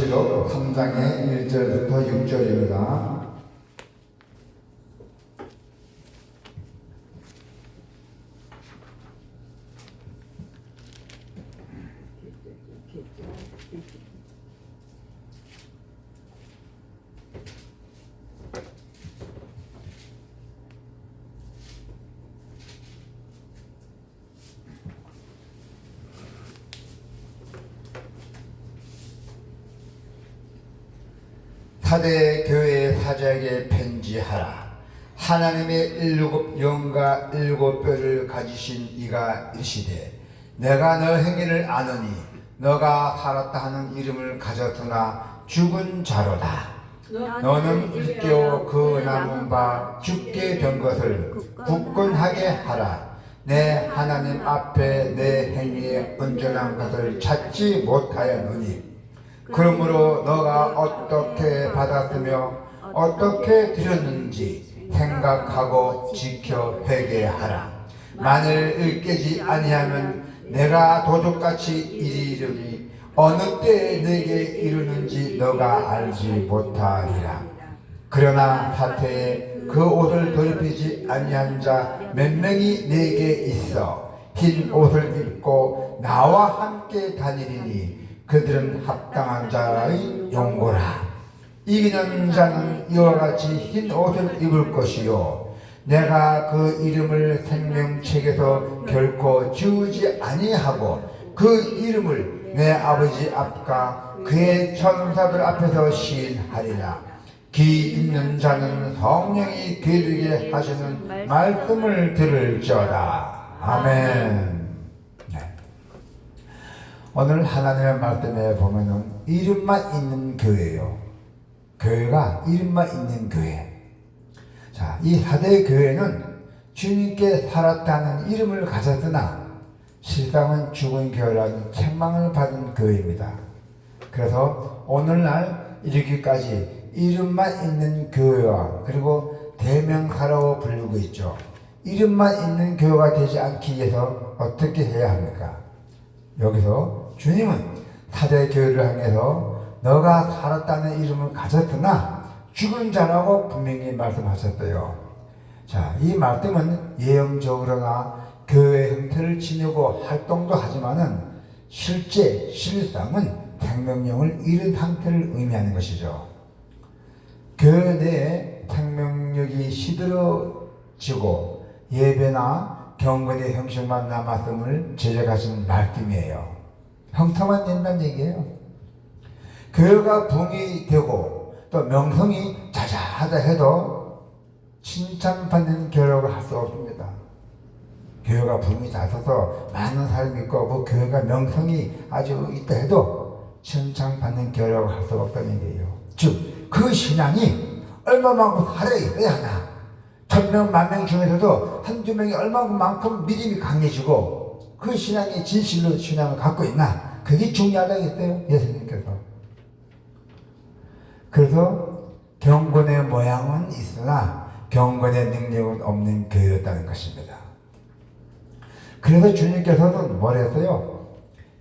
계시록 3장의 1절부터 6절입니다. 사대 교회 사자에게 편지하라. 하나님의 일곱 영과 일곱 뼈를 가지신 이가 이르시되 내가 너 행위를 아느니 너가 살았다 하는 이름을 가졌으나 죽은 자로다. 너는 일깨워 그 남은 바 죽게 된 것을 굳건하게 하라. 내 하나님 앞에 내 행위에 온전한 것을 찾지 못하였느니 그러므로 너가 어떻게 받았으며 어떻게 드렸는지 생각하고 지켜 회개하라. 만일 일깨지 아니하면 내가 도둑같이 이르리니 어느 때에 내게 이르는지 너가 알지 못하리라. 그러나 사태에 그 옷을 더럽히지 아니한 자 몇 명이 내게 있어 흰 옷을 입고 나와 함께 다니리니 그들은 합당한 자의 용고라. 이기는 자는 이와 같이 흰 옷을 입을 것이요 내가 그 이름을 생명책에서 결코 지우지 아니하고 그 이름을 내 아버지 앞과 그의 천사들 앞에서 시인하리라. 귀 있는 자는 성령이 귀들게 하시는 말씀을 들을지어다. 아멘. 오늘 하나님의 말씀에 보면은 이름만 있는 교회예요. 교회가 이름만 있는 교회. 자, 이 사대 교회는 주님께 살았다는 이름을 가졌으나 실상은 죽은 교회라는 책망을 받은 교회입니다. 그래서 오늘날 이르기까지 이름만 있는 교회와 그리고 대명사라고 부르고 있죠. 이름만 있는 교회가 되지 않기 위해서 어떻게 해야 합니까? 여기서 주님은 사대 교회를 향해서 너가 살았다는 이름을 가졌으나 죽은 자라고 분명히 말씀하셨어요. 자, 이 말씀은 예언적으로나 교회 형태를 지니고 활동도 하지만은 실상은 생명력을 잃은 상태를 의미하는 것이죠. 교회 내에 생명력이 시들어지고 예배나 경건의 형식만 남았음을 제작하신 말씀이에요. 형태만 된다는 얘기예요. 교회가 붕이 되고 또 명성이 자자하다 해도 칭찬받는 교회라고 할 수 없습니다. 교회가 붕이 잦아서 많은 사람이 있고 그 교회가 명성이 아주 있다 해도 칭찬받는 교회라고 할 수 없다는 얘기예요. 즉 그 신앙이 얼마만큼 살아있어야 하나. 1000명, 10,000명 중에서도 한두 명이 얼마만큼 믿음이 강해지고 그 신앙이 진실로 신앙을 갖고 있나. 그게 중요하다겠어요, 예수님께서. 그래서 경건의 모양은 있으나 경건의 능력은 없는 교회였다는 것입니다. 그래서 주님께서는 뭘 했어요?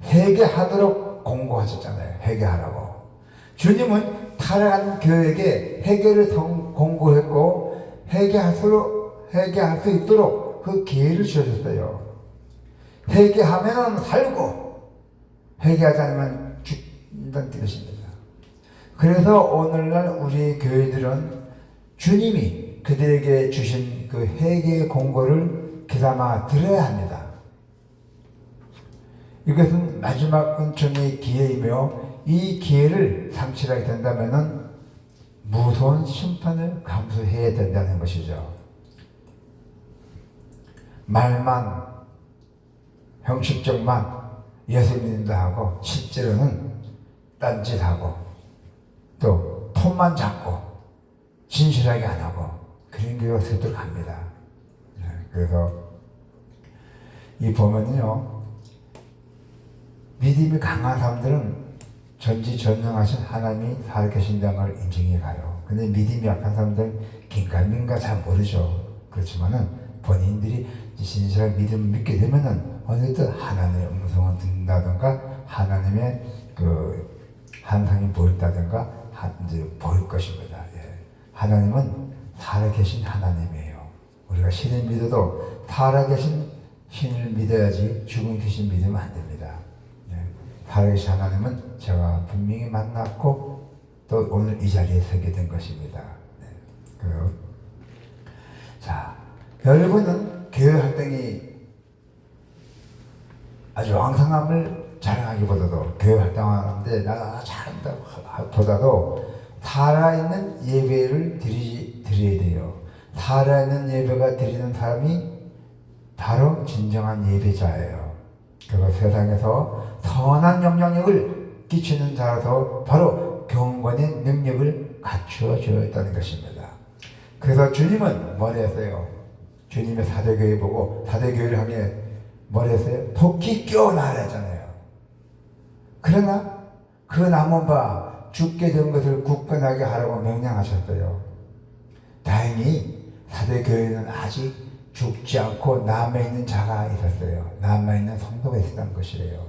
회개하도록 공고하셨잖아요. 회개하라고. 주님은 타락한 교회에게 회개를 공고했고 회개할 수 있도록 그 기회를 주셨어요. 회개하면 살고 회개하지 않으면 죽는다는 뜻입니다. 그래서 오늘날 우리 교회들은 주님이 그들에게 주신 그 회개의 공고를 귀담아 들어야 합니다. 이것은 마지막 은총의 기회이며 이 기회를 상실하게 된다면 무서운 심판을 감수해야 된다는 것이죠. 말만, 형식적만 예수 믿는다 하고 실제로는 딴짓하고 또 폰만 잡고 진실하게 안 하고 그런 교회가 습득합니다. 그래서 이 보면요, 믿음이 강한 사람들은 전지전능하신 하나님이 살아계신다는 걸 인정해 가요. 근데 믿음이 약한 사람들은 긴가민가 잘 모르죠. 그렇지만은 본인들이 진실한 믿음을 믿게 되면은 어느덧 하나님의 음성을 듣는다던가 하나님의 그 환상이 보였다든가 이제 보일 것입니다. 예. 하나님은 살아계신 하나님이에요. 우리가 신을 믿어도 살아계신 신을 믿어야지 죽은 귀신 믿으면 안 됩니다. 예. 살아계신 하나님은 제가 분명히 만났고 또 오늘 이 자리에 서게 된 것입니다. 네. 자, 여러분은 교회 활동이 아주 왕성함을 자랑하기보다도 교회 활동하는데 나가 잘한다고 보다도 살아있는 예배를 드려야 돼요. 살아있는 예배가 드리는 사람이 바로 진정한 예배자예요. 그리고 세상에서 선한 영향력을 끼치는 자라서 바로 경건의 능력을 갖추어 주었다는 것입니다. 그래서 주님은 뭐라 했어요? 주님의 사대교회 보고 사대교회를 향해 뭐라 했어요? 토끼 껴나라 했잖아요. 그러나 그 남은 바 죽게 된 것을 굳건하게 하라고 명령하셨어요. 다행히 사대교회는 아직 죽지 않고 남아있는 자가 있었어요. 남아있는 성도가 있었던 것이에요.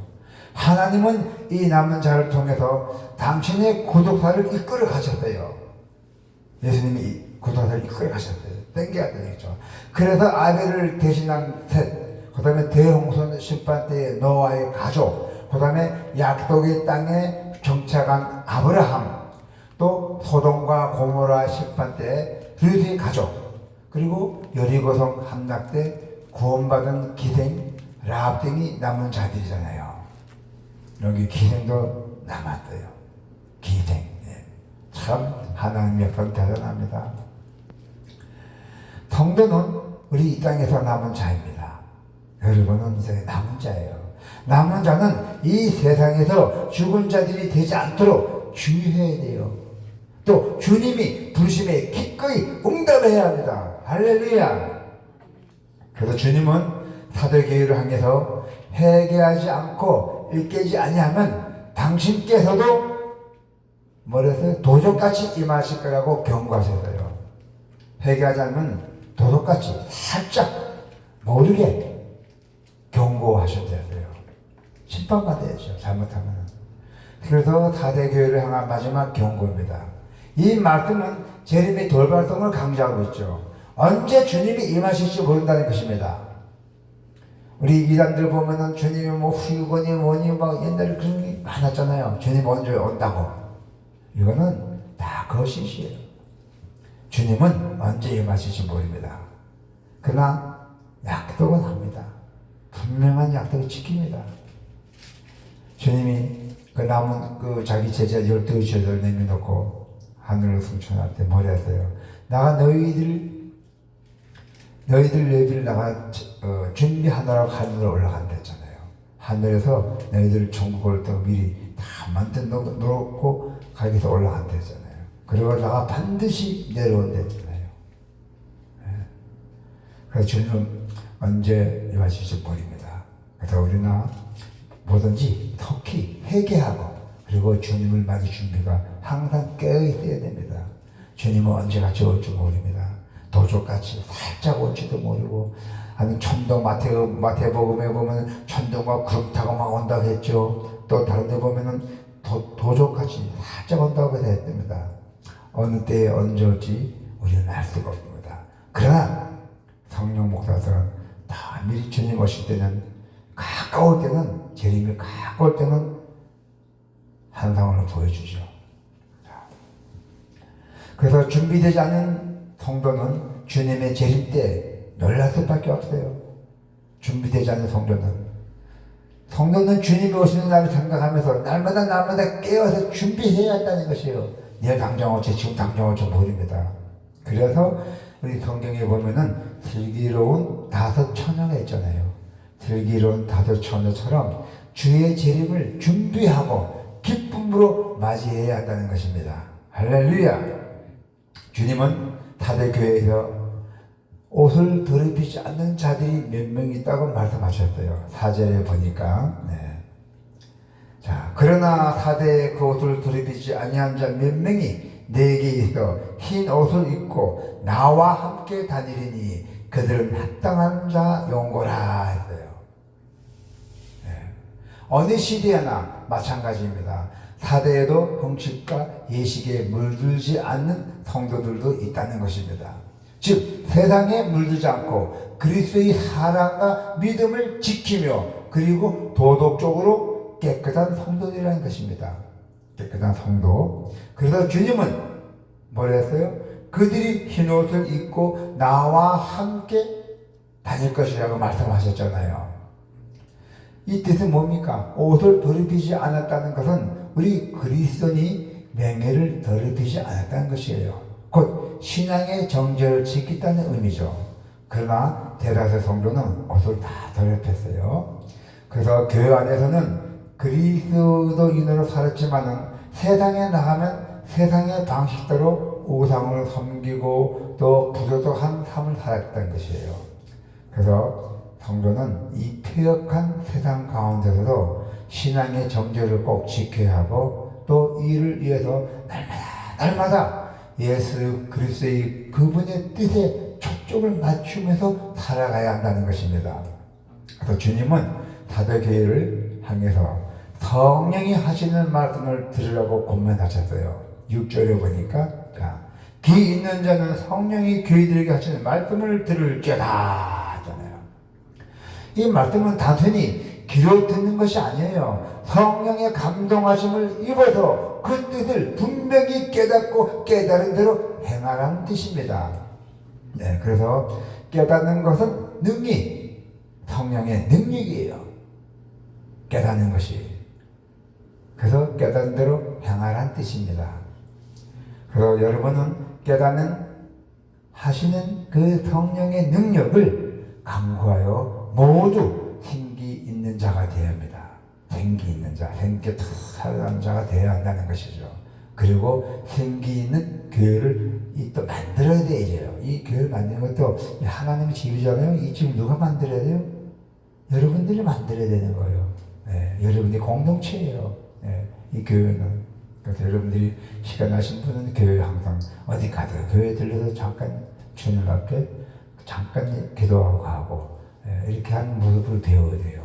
하나님은 이 남은 자를 통해서 당신의 구속사를 이끌어 가셨어요. 예수님이 구속사를 이끌어 가셨어요. 땡겨갔다는 얘기죠. 그래서 아벨을 대신한 셋, 그 다음에 대홍선 심판 때의 노아의 가족, 그 다음에 약속의 땅에 정착한 아브라함, 또 소돔과 고모라 심판 때의 르드의 가족, 그리고 여리고성 함락 때 구원받은 기생 라합 등이 남은 자들이잖아요. 여기 기생도 남았어요. 기생. 예. 참 하나님 역사는 대단합니다. 성도는 우리 이 땅에서 남은 자입니다. 여러분은 이제 남은 자예요. 남은 자는 이 세상에서 죽은 자들이 되지 않도록 주의해야 돼요. 또 주님이 부르심에 기꺼이 응답해야 합니다. 할렐루야. 그래서 주님은 사도교회를 향해서 회개하지 않고 일깨지 아니하면 당신께서도 뭐랬어요? 도적같이 임하실 거라고 경고하셨어요. 회개하지 않으면 도둑같이 살짝 모르게 경고하셨대요. 심판받아야죠. 잘못하면. 그래서 사대교회를 향한 마지막 경고입니다. 이 말씀은 재림의 돌발성을 강조하고 있죠. 언제 주님이 임하실지 모른다는 것입니다. 우리 이단들 보면은 주님이 뭐 후유건이 뭐니 막 옛날에 그런 게 많았잖아요. 주님 언제 온다고. 이거는 다 거짓이에요. 주님은 언제 임하실지 모릅니다. 그러나 약속은 합니다. 분명한 약속을 지킵니다. 주님이 그 남은 그 자기 제자 12제자를 내려놓고 하늘로 승천할 때 뭐라 했어요? 나가 너희들 예비를 나가 준비하느라고 하늘로 올라간다 했잖아요. 하늘에서 너희들 천국을 또 미리 다 만들어 놓고 거기서 올라간다 했잖아요. 그리고 나가 반드시 내려온다 했잖아요. 네. 그래서 주님은 언제 임하실지 모릅니다. 그래서 우리는 뭐든지 특히 회개하고 그리고 주님을 맞을 준비가 항상 깨어 있어야 됩니다. 주님은 언제가 올지 모릅니다. 도적같이 살짝 올지도 모르고, 아니 천둥 마태복음에 보면 천둥과 구름 타고 막 온다고 했죠. 또 다른 데 보면은 도적같이 살짝 온다고 했습니다. 어느 때에 언제 올지 우리는 알 수가 없습니다. 그러나 성령 목사들은 다 미리 주님 오실 때는 가까울 때는 재림이 가까울 때는 환상으로 보여주죠. 그래서 준비되지 않은 성도는 주님의 재림 때 놀랄 수밖에 없어요. 준비되지 않은 성도는 주님이 오시는 날을 생각하면서 날마다 깨어서 준비해야 한다는 것이에요. 내일 당장 올지 지금 당장 올지 모릅니다. 그래서 우리 성경에 보면은 슬기로운 다섯 처녀가 있잖아요. 슬기로운 다섯 처녀처럼 주의 재림을 준비하고 기쁨으로 맞이해야 한다는 것입니다. 할렐루야. 주님은 사대교회에서 옷을 더럽히지 않는 자들이 몇 명 있다고 말씀하셨어요. 4절에 보니까. 네. 자, 그러나 사대에 그 옷을 더럽히지 아니한 자 몇 명이 내게 있어 흰 옷을 입고 나와 함께 다니리니 그들은 합당한 자 용고라 했어요. 네. 어느 시대나 마찬가지입니다. 사대에도 형식과 예식에 물들지 않는 성도들도 있다는 것입니다. 즉 세상에 물들지 않고 그리스도의 사랑과 믿음을 지키며 그리고 도덕적으로 깨끗한 성도들이라는 것입니다. 깨끗한 성도. 그래서 주님은 뭐라 했어요? 그들이 흰옷을 입고 나와 함께 다닐 것이라고 말씀하셨잖아요. 이 뜻은 뭡니까? 옷을 더럽히지 않았다는 것은 우리 그리스도인이 명예를 더럽히지 않았다는 것이에요. 곧 신앙의 정절을 지켰다는 의미죠. 그러나 대다수 성도는 옷을 다 더럽혔어요. 그래서 교회 안에서는 그리스도인으로 살았지만은 세상에 나가면 세상의 방식대로 우상을 섬기고 또 부도덕한 삶을 살았다는 것이에요. 그래서 성도는 이 폐역한 세상 가운데서도 신앙의 정절을 꼭 지켜야 하고 또 이를 위해서 날마다 예수 그리스도의 그분의 뜻에 초점을 맞추면서 살아가야 한다는 것입니다. 그래서 주님은 사도교회를 향해서 성령이 하시는 말씀을 들으라고 권면하셨어요. 6절에 보니까 귀 있는 자는 성령이 교회들에게 하시는 말씀을 들을지어다 하잖아요. 이 말씀은 단순히 귀로 듣는 것이 아니에요. 성령의 감동하심을 입어서 그 뜻을 분명히 깨닫고 깨달은 대로 행하라는 뜻입니다. 네, 그래서 깨닫는 것은 능력, 성령의 능력이에요. 깨닫는 것이. 그래서 깨닫는 대로 행하라는 뜻입니다. 그래서 여러분은 깨닫는 하시는 그 성령의 능력을 강구하여 모두 생기 있는 자가 되어야 합니다. 생기 있는 자, 생기 다 살아난 자가 되어야 한다는 것이죠. 그리고 생기 있는 교회를 또 만들어야 돼요. 이 교회를 만드는 것도 하나님의 집이잖아요. 이 집 누가 만들어야 돼요? 여러분들이 만들어야 되는 거예요. 네, 여러분들이 공동체예요. 네, 이 교회는. 그래서 여러분들이 시간 나신 분은 교회 항상 어디 가도 교회 들려서 잠깐 주님 앞에 잠깐 기도하고 가고 이렇게 하는 모습을 배워야 돼요.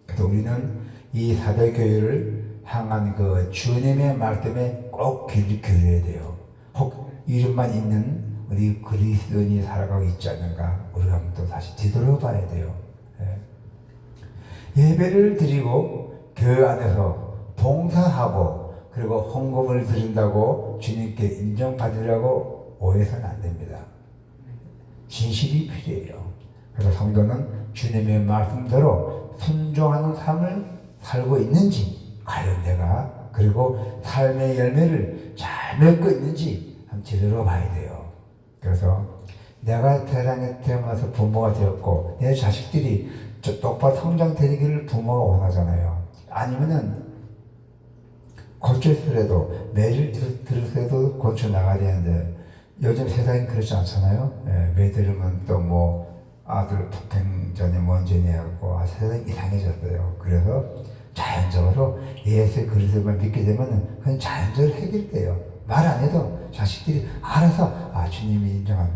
그래서 우리는 이 사도교회를 향한 그 주님의 말씀에 꼭 귀를 기울여야 돼요. 혹 이름만 있는 우리 그리스도인이 살아가고 있지 않은가 우리가 한번 또 다시 뒤돌아봐야 돼요. 예배를 드리고 교회 안에서 봉사하고 그리고 헌금을 드린다고 주님께 인정받으려고 오해서는 안 됩니다. 진실이 필요해요. 그래서 성도는 주님의 말씀대로 순종하는 삶을 살고 있는지 과연 내가 그리고 삶의 열매를 잘 맺고 있는지 한번 제대로 봐야 돼요. 그래서 내가 세상에 태어나서 부모가 되었고 내 자식들이 똑바로 성장되기를 부모가 원하잖아요. 아니면은 고쳐서라도 매일 들으서도 고쳐 나가야 되는데 요즘 세상이 그렇지 않잖아요. 매 들으면 또 뭐 아들 폭행전이 뭔전이 하고 세상이 이상해졌어요. 그래서 자연적으로 예수 그리스도만 믿게 되면 그건 자연적으로 해결돼요. 말 안 해도 자식들이 알아서 주님이 인정한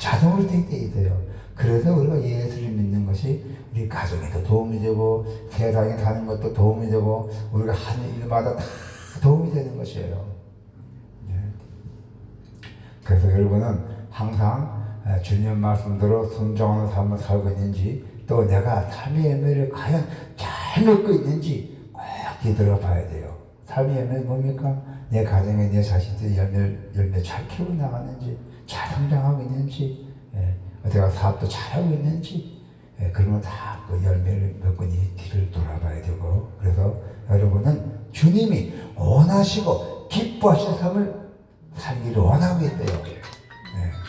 자동으로 되게 돼요. 그래서 우리가 예수를 믿는 것이 우리 가정에도 도움이 되고 세상에 사는 것도 도움이 되고 우리가 하는 일마다 다 도움이 되는 것이에요. 그래서 여러분은 항상 주님 말씀대로 순종하는 삶을 살고 있는지 또 내가 삶의 열매를 과연 잘 맺고 있는지 꼭 뒤돌아봐야 돼요. 삶의 열매는 뭡니까? 내 가정에 내 자식들이 열매 잘 키우고 나가는지 잘 성장하고 있는지 내가 사업도 잘하고 있는지 그러면 다 그 열매를 맺고 있는지 뒤를 돌아봐야 되고 그래서 여러분은 주님이 원하시고 기뻐하시는 삶을 살기를 원하고 있대요.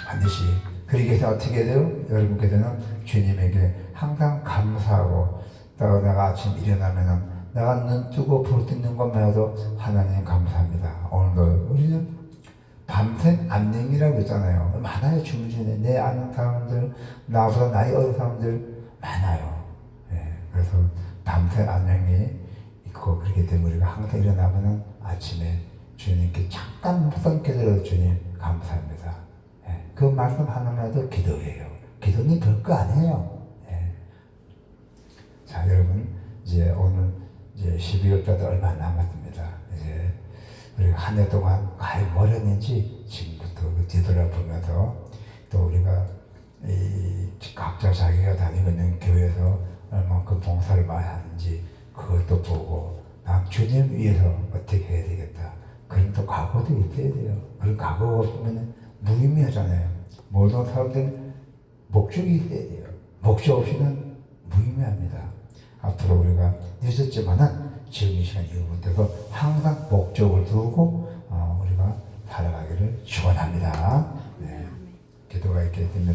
반드시. 그러기 위해서 어떻게 돼요? 여러분께서는 주님에게 항상 감사하고 또 내가 아침 일어나면은 내가 눈 뜨고 불 뜨는 것만 해도 하나님 감사합니다. 오늘도 우리는 밤샘 안녕이라고 있잖아요. 많아요. 주무시는 내 아는 사람들 나보다 나이 어린 사람들 많아요. 그래서 밤샘 안녕이 있고 그렇기 때문에 우리가 항상 일어나면은 아침에 주님께 잠깐 무성기도로 주님 감사합니다. 그 말씀 하나만 해도 기도예요. 기도는 별거 아니에요. 자, 여러분 이제 오늘 이제 12월까지 얼마 안 남았습니다. 이제 우리 한 해 동안 과연 뭘 했는지 지금부터 뒤돌아보면서 또 우리가 이 각자 자기가 다니고 있는 교회에서 얼만큼 봉사를 많이 하는지 그것도 보고 난 주님 위해서 어떻게 해야 되겠다. 그런 또 각오도 있어야 돼요. 그런 각오가 없으면 무의미하잖아요. 모든 사람들은 목적이 있어야 돼요. 목적 없이는 무의미합니다. 앞으로 우리가 늦었지만은 지금 이 시간 이후부터 항상 목적을 두고 우리가 살아가기를 축원합니다. 네. 기도가 있게 됩니다.